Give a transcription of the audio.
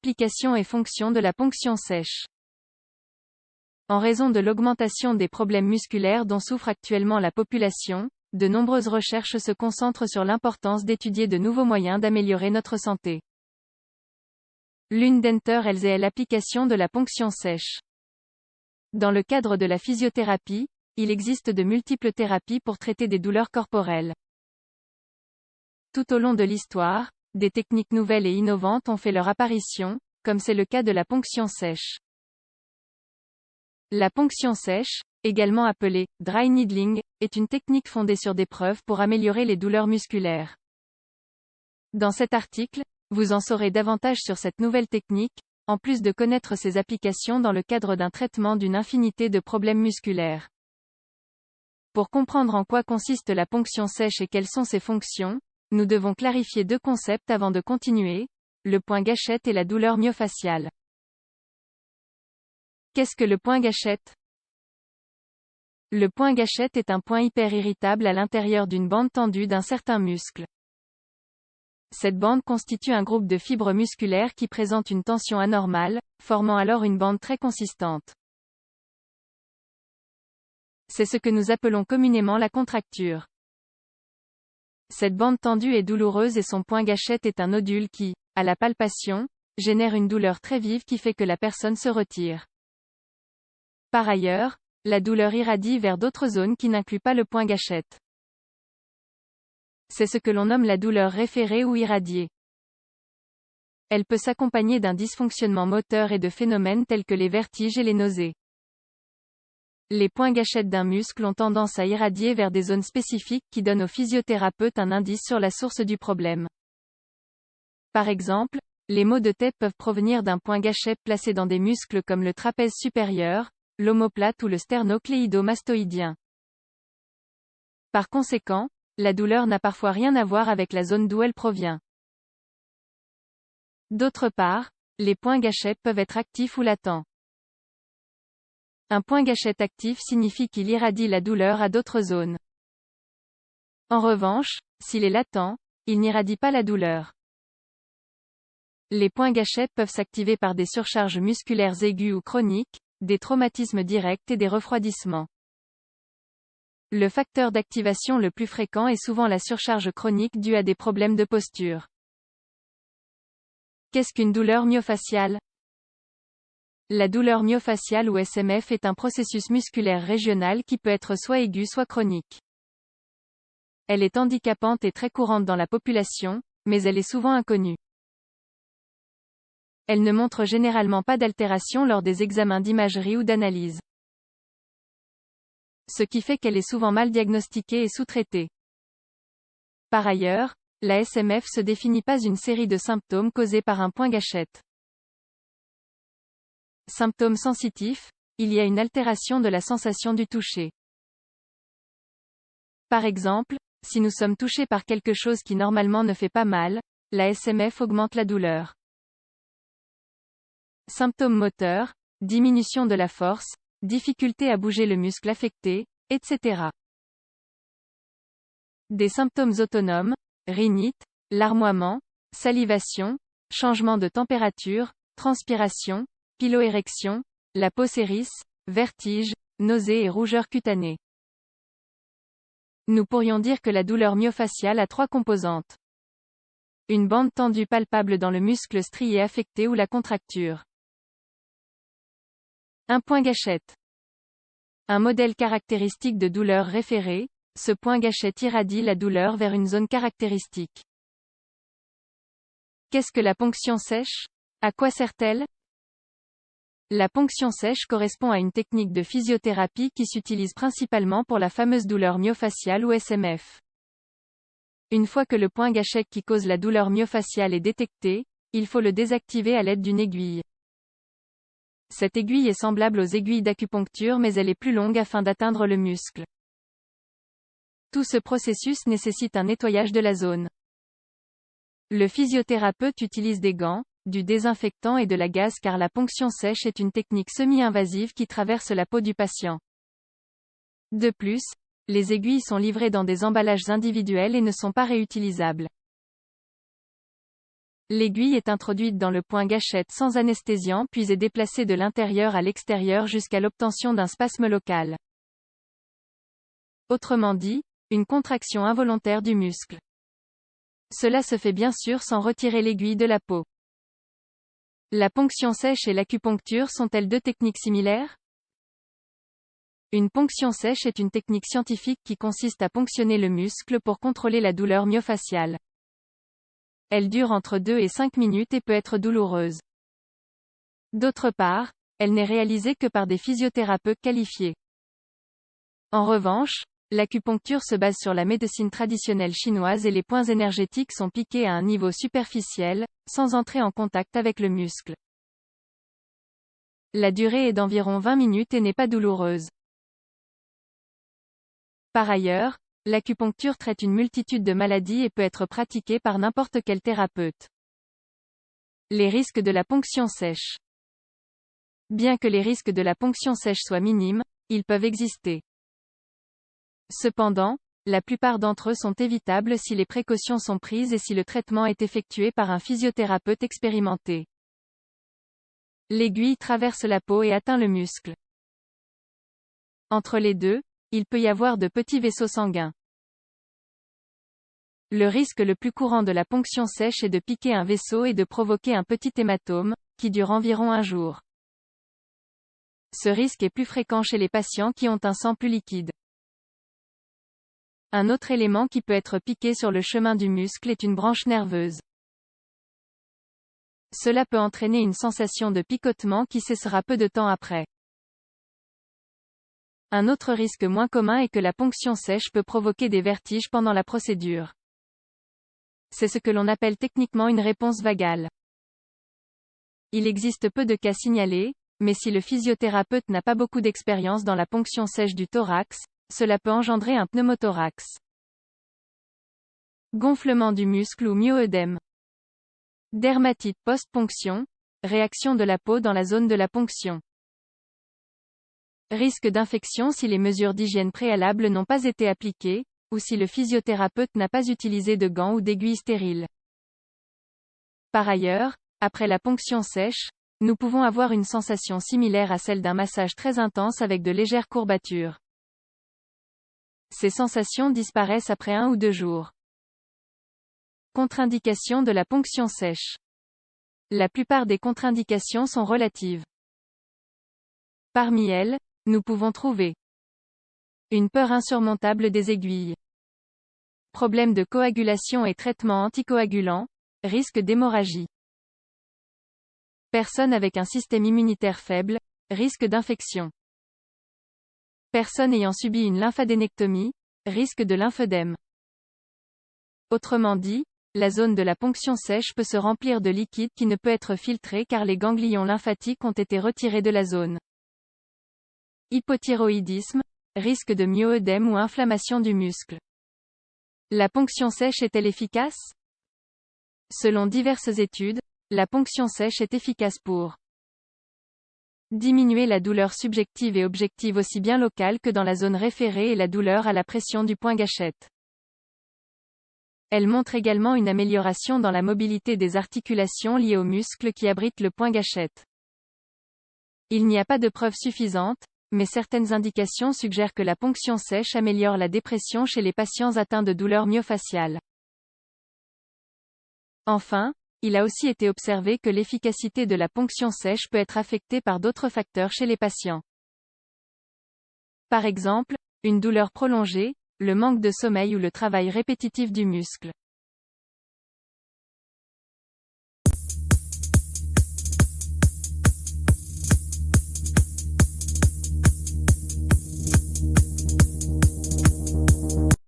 Application et fonction de la ponction sèche. En raison de l'augmentation des problèmes musculaires dont souffre actuellement la population, de nombreuses recherches se concentrent sur l'importance d'étudier de nouveaux moyens d'améliorer notre santé. L'une d'entre elles est l'application de la ponction sèche. Dans le cadre de la physiothérapie, il existe de multiples thérapies pour traiter des douleurs corporelles. Tout au long de l'histoire, des techniques nouvelles et innovantes ont fait leur apparition, comme c'est le cas de la ponction sèche. La ponction sèche, également appelée dry needling, est une technique fondée sur des preuves pour améliorer les douleurs musculaires. Dans cet article, vous en saurez davantage sur cette nouvelle technique, en plus de connaître ses applications dans le cadre d'un traitement d'une infinité de problèmes musculaires. Pour comprendre en quoi consiste la ponction sèche et quelles sont ses fonctions, nous devons clarifier deux concepts avant de continuer, le point gâchette et la douleur myofasciale. Qu'est-ce que le point gâchette? Le point gâchette est un point hyperirritable à l'intérieur d'une bande tendue d'un certain muscle. Cette bande constitue un groupe de fibres musculaires qui présentent une tension anormale, formant alors une bande très consistante. C'est ce que nous appelons communément la contracture. Cette bande tendue est douloureuse et son point gâchette est un nodule qui, à la palpation, génère une douleur très vive qui fait que la personne se retire. Par ailleurs, la douleur irradie vers d'autres zones qui n'incluent pas le point gâchette. C'est ce que l'on nomme la douleur référée ou irradiée. Elle peut s'accompagner d'un dysfonctionnement moteur et de phénomènes tels que les vertiges et les nausées. Les points gâchettes d'un muscle ont tendance à irradier vers des zones spécifiques qui donnent au physiothérapeute un indice sur la source du problème. Par exemple, les maux de tête peuvent provenir d'un point gâchette placé dans des muscles comme le trapèze supérieur, l'omoplate ou le sternocléido-mastoïdien. Par conséquent, la douleur n'a parfois rien à voir avec la zone d'où elle provient. D'autre part, les points gâchettes peuvent être actifs ou latents. Un point gâchette actif signifie qu'il irradie la douleur à d'autres zones. En revanche, s'il est latent, il n'irradie pas la douleur. Les points gâchettes peuvent s'activer par des surcharges musculaires aiguës ou chroniques, des traumatismes directs et des refroidissements. Le facteur d'activation le plus fréquent est souvent la surcharge chronique due à des problèmes de posture. Qu'est-ce qu'une douleur myofasciale? La douleur myofasciale ou SMF est un processus musculaire régional qui peut être soit aigu soit chronique. Elle est handicapante et très courante dans la population, mais elle est souvent inconnue. Elle ne montre généralement pas d'altération lors des examens d'imagerie ou d'analyse. Ce qui fait qu'elle est souvent mal diagnostiquée et sous-traitée. Par ailleurs, la SMF se définit pas une série de symptômes causés par un point gâchette. Symptômes sensitifs, il y a une altération de la sensation du toucher. Par exemple, si nous sommes touchés par quelque chose qui normalement ne fait pas mal, la SMF augmente la douleur. Symptômes moteurs, diminution de la force, difficulté à bouger le muscle affecté, etc. Des symptômes autonomes, rhinite, larmoiement, salivation, changement de température, transpiration, piloérection, la peau s'hérisse, vertige, nausées et rougeur cutanée. Nous pourrions dire que la douleur myofasciale a trois composantes. Une bande tendue palpable dans le muscle strié affecté ou la contracture. Un point gâchette. Un modèle caractéristique de douleur référée, ce point gâchette irradie la douleur vers une zone caractéristique. Qu'est-ce que la ponction sèche? À quoi sert-elle? La ponction sèche correspond à une technique de physiothérapie qui s'utilise principalement pour la fameuse douleur myofasciale ou SMF. Une fois que le point gâchette qui cause la douleur myofasciale est détecté, il faut le désactiver à l'aide d'une aiguille. Cette aiguille est semblable aux aiguilles d'acupuncture mais elle est plus longue afin d'atteindre le muscle. Tout ce processus nécessite un nettoyage de la zone. Le physiothérapeute utilise des gants, du désinfectant et de la gaze car la ponction sèche est une technique semi-invasive qui traverse la peau du patient. De plus, les aiguilles sont livrées dans des emballages individuels et ne sont pas réutilisables. L'aiguille est introduite dans le point gâchette sans anesthésiant puis est déplacée de l'intérieur à l'extérieur jusqu'à l'obtention d'un spasme local. Autrement dit, une contraction involontaire du muscle. Cela se fait bien sûr sans retirer l'aiguille de la peau. La ponction sèche et l'acupuncture sont-elles deux techniques similaires? Une ponction sèche est une technique scientifique qui consiste à ponctionner le muscle pour contrôler la douleur myofaciale. Elle dure entre 2 et 5 minutes et peut être douloureuse. D'autre part, elle n'est réalisée que par des physiothérapeutes qualifiés. En revanche, l'acupuncture se base sur la médecine traditionnelle chinoise et les points énergétiques sont piqués à un niveau superficiel, sans entrer en contact avec le muscle. La durée est d'environ 20 minutes et n'est pas douloureuse. Par ailleurs, l'acupuncture traite une multitude de maladies et peut être pratiquée par n'importe quel thérapeute. Les risques de la ponction sèche. Bien que les risques de la ponction sèche soient minimes, ils peuvent exister. Cependant, la plupart d'entre eux sont évitables si les précautions sont prises et si le traitement est effectué par un physiothérapeute expérimenté. L'aiguille traverse la peau et atteint le muscle. Entre les deux, il peut y avoir de petits vaisseaux sanguins. Le risque le plus courant de la ponction sèche est de piquer un vaisseau et de provoquer un petit hématome, qui dure environ un jour. Ce risque est plus fréquent chez les patients qui ont un sang plus liquide. Un autre élément qui peut être piqué sur le chemin du muscle est une branche nerveuse. Cela peut entraîner une sensation de picotement qui cessera peu de temps après. Un autre risque moins commun est que la ponction sèche peut provoquer des vertiges pendant la procédure. C'est ce que l'on appelle techniquement une réponse vagale. Il existe peu de cas signalés, mais si le physiothérapeute n'a pas beaucoup d'expérience dans la ponction sèche du thorax, cela peut engendrer un pneumothorax. Gonflement du muscle ou myoœdème. Dermatite post-ponction, réaction de la peau dans la zone de la ponction. Risque d'infection si les mesures d'hygiène préalables n'ont pas été appliquées, ou si le physiothérapeute n'a pas utilisé de gants ou d'aiguilles stériles. Par ailleurs, après la ponction sèche, nous pouvons avoir une sensation similaire à celle d'un massage très intense avec de légères courbatures. Ces sensations disparaissent après 1 ou 2 jours. Contre-indications de la ponction sèche. La plupart des contre-indications sont relatives. Parmi elles, nous pouvons trouver une peur insurmontable des aiguilles, problème de coagulation et traitement anticoagulant, risque d'hémorragie, personne avec un système immunitaire faible, risque d'infection, personne ayant subi une lymphadénectomie, risque de lymphœdème. Autrement dit, la zone de la ponction sèche peut se remplir de liquide qui ne peut être filtré car les ganglions lymphatiques ont été retirés de la zone. Hypothyroïdisme, risque de myoœdème ou inflammation du muscle. La ponction sèche est-elle efficace? Selon diverses études, la ponction sèche est efficace pour diminuer la douleur subjective et objective aussi bien locale que dans la zone référée et la douleur à la pression du point gâchette. Elle montre également une amélioration dans la mobilité des articulations liées aux muscles qui abritent le point gâchette. Il n'y a pas de preuves suffisantes, mais certaines indications suggèrent que la ponction sèche améliore la dépression chez les patients atteints de douleurs myofaciales. Enfin, il a aussi été observé que l'efficacité de la ponction sèche peut être affectée par d'autres facteurs chez les patients. Par exemple, une douleur prolongée, le manque de sommeil ou le travail répétitif du muscle.